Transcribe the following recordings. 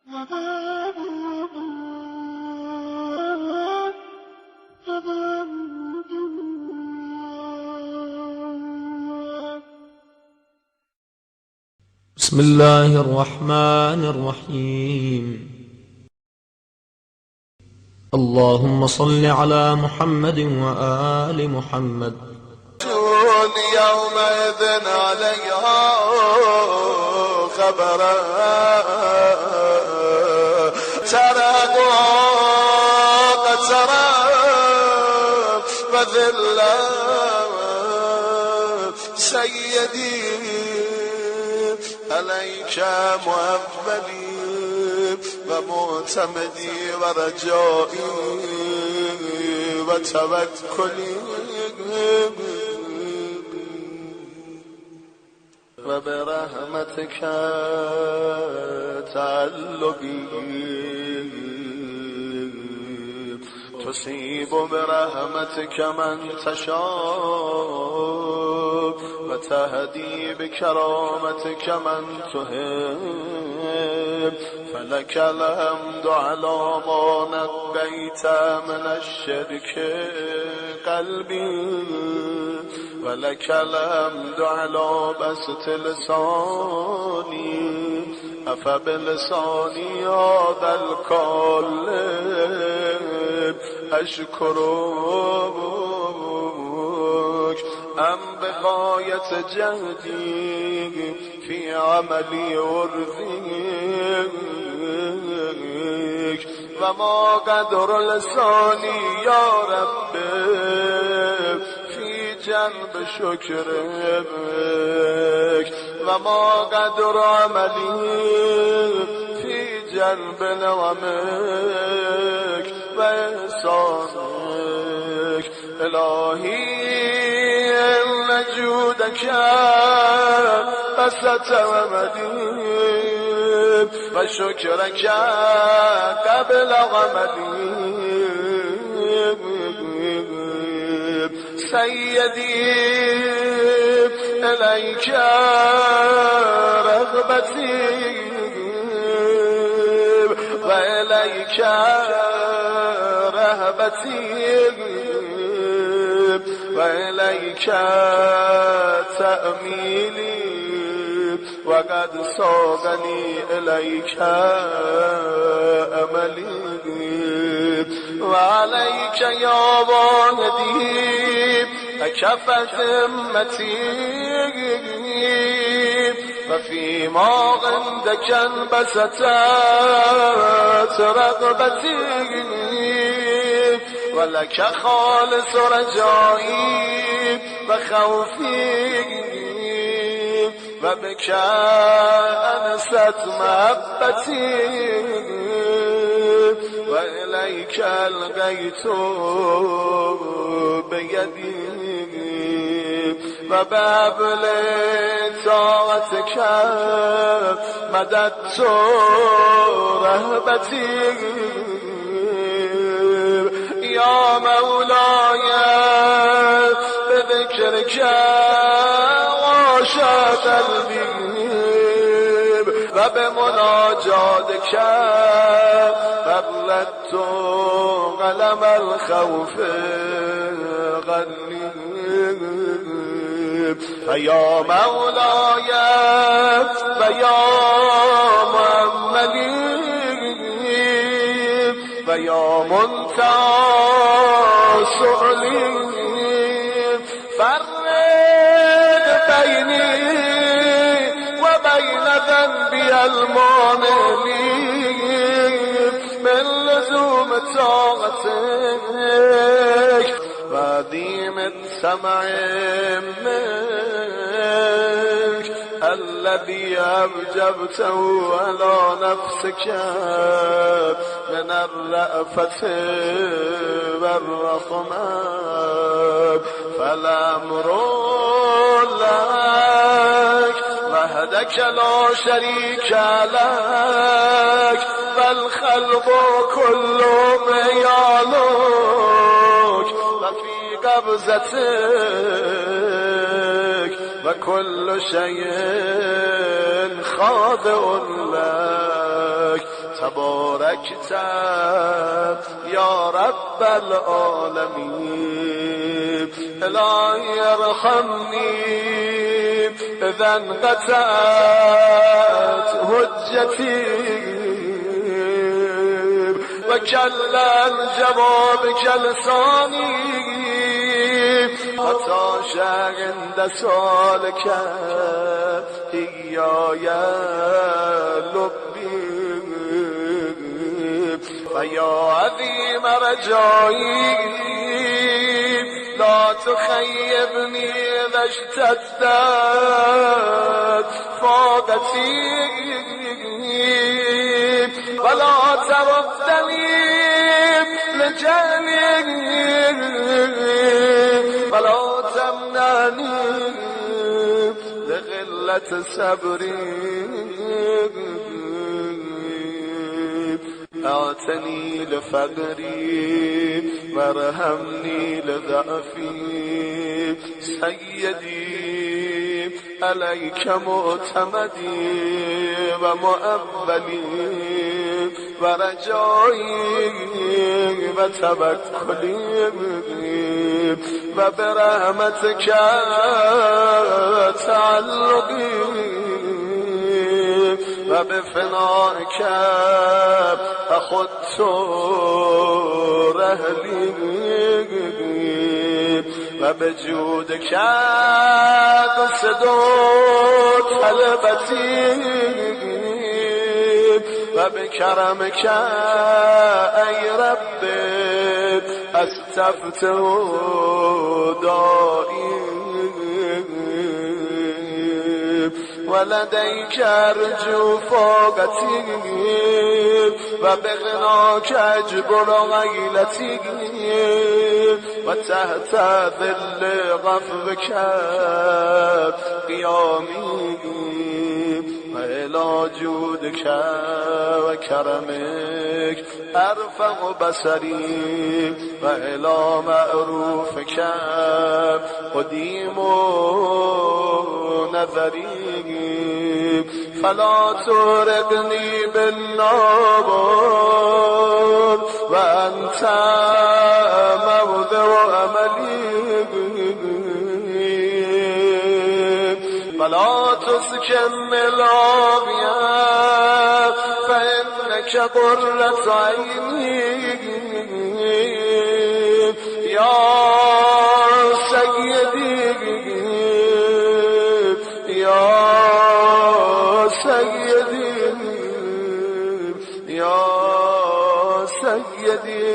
بسم الله الرحمن الرحيم. اللهم صل على محمد وآل محمد. يومئذ عليها خبرا ترى قترا وذلا سيدي عليك مؤملي ومعتمدي ورجائي وتوكلي وبرحمتك تعلقي تصيب برحمتك من تشاء وتهدي بكرامتك من تحب فلك الحمد على ما نقيت من الشرك قلبي ولك الحمد على بسط لساني أفبلساني هذا القالب أشكرك أم بغاية جهدي في عملي أرضيك وما قدر لساني يا رب جنب شكرك وما قدر عملي في جنب نعمك وإحسانك إلهي إن جودك بسط ومديد وشكرك قبل عملي سيدي إليك رغبتي وإليك رهبتي وإليك تأميلي وقد صاغني إليك أملي وعليك يا والدي أكفت همتي وفيما عندك انبسطت رغبتي ولك خالص رجائي وخوفي وبك أنست محبتي وإليك ألقيت بيدي وبابل طاعتك مددت رهبتي يا مولاي بذكرك عاشق قلبي وبمناجاتك فردت قلم الخوف غني فيا مولاي ويا مؤملي ويا منتهى سؤلي فرق بيني وبين ذنبي المؤمنين من لزوم طاعتك وعديم السمع منك الذي أوجبته على نفسك من الرأفة والرحمة فالأمر لك وحدك لا شريك لك فالخلق كلهم يعلوك وفي قبضتك وكل شيء خاضع لك تباركت يا رب العالمين. إلهي ارحمني إذا انقطعت حجتي وكلا جوابك لساني وطاش عند سؤالك إياي لبي فيا عظيم رجائي لا تخيبني إذا اشتدت فاقتي ولا تردني لجاني ولا تمنعني لغلة صبري. اعتني لفقري وارحمني لضعفي سيدي عليك معتمدي ومؤبلي ورجائي وتوكلي وبرحمتك تعلقي وبفنائك أخذت رهلي وبجودك قصد طلبتي وبكرمك أي رب أستفتح دائي ولديك أرجو فوقتي وبغناك أجبر غيلتي وتحت ظل غفرك قيامي وإلى جودك وكرمك أرفع بصري وإلى معروفك قديم نظري فلا ترقني بالنار وأنت موضع أملي ولا تسكن العافية فإنك قرة عيني يا سيدي يا سيدي يا سيدي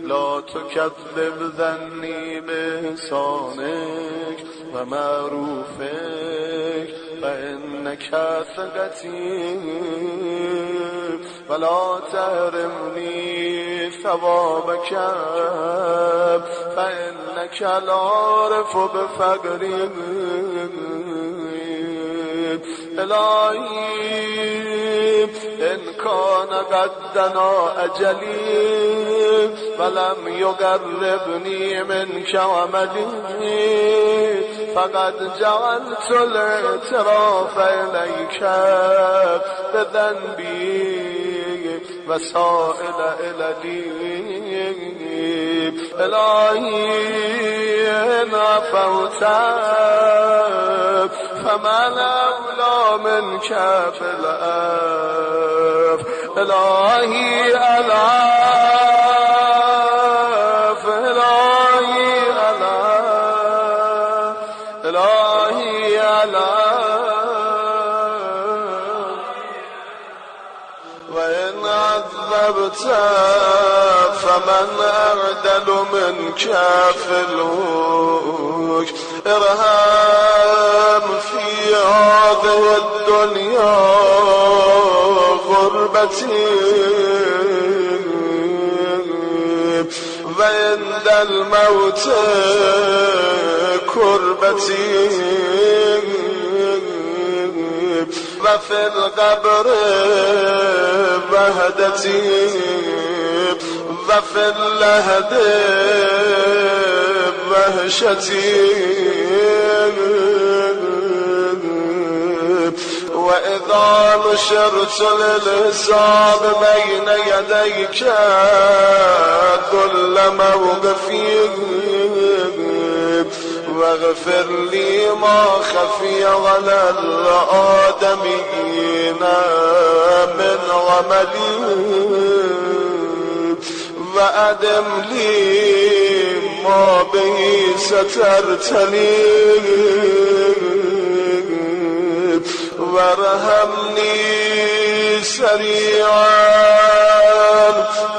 لا تكذب ظني بإحسانك ومعروفك فإنك ثقتي ولا تحرمني ثوابك فإنك العارف بفقري. إلهي إن كان قد دنا أجلي ولم يقربني منك عملي فقد جعلت الاعتراف إليك بذنبي وسائل إلي. إلهي إن عفوت فمن أولى منك في الأرض. إلهي العاف إلهي العاف إلهي العاف وإن عذبت فمن أعدل منك في الوجه. ارحم في هذه الدنيا غربتي وعند الموت كربتي وفي القبر وهدتي وفي اللهد وهشتي وإذا نشرت للحساب بين يديك ذل موقفي واغفر لي ما خفي على الآدمين من عملي وأدم لي ما به سترتني وارحمني سريعا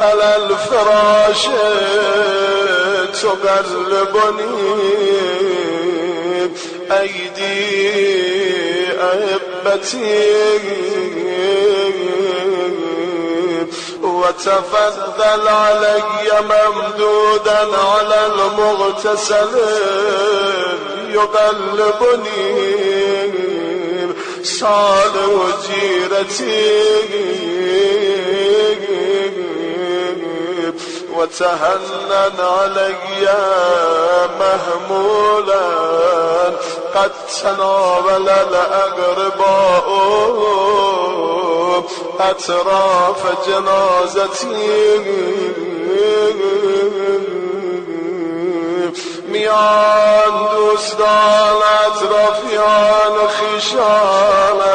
على الفراش تقلبني أيدي أحبتي وتفضل علي ممدودا على المغتسل يقلبني صال وجيرتي وتهنن علي مهمولا قد تناول الأقرباء أطراف جنازتي میان دوستان اطرافیان خویشانم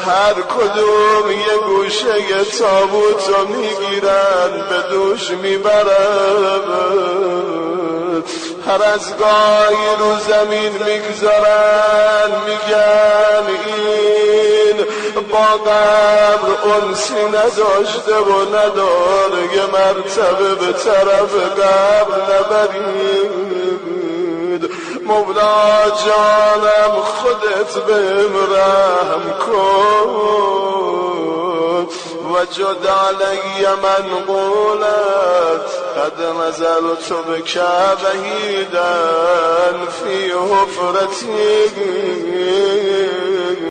هر کدوم یه گوشه تابوتو میگیرن به دوش میبرن هر از گاهی رو زمین میگذارن میگن این با قبر انسی نداشته و نداره یه مرتبه به طرف قبر نبرید مولا جانم خودت بهم رحم کن وجد علی من قولت قد نزلت بك وحیدا فی حفرتی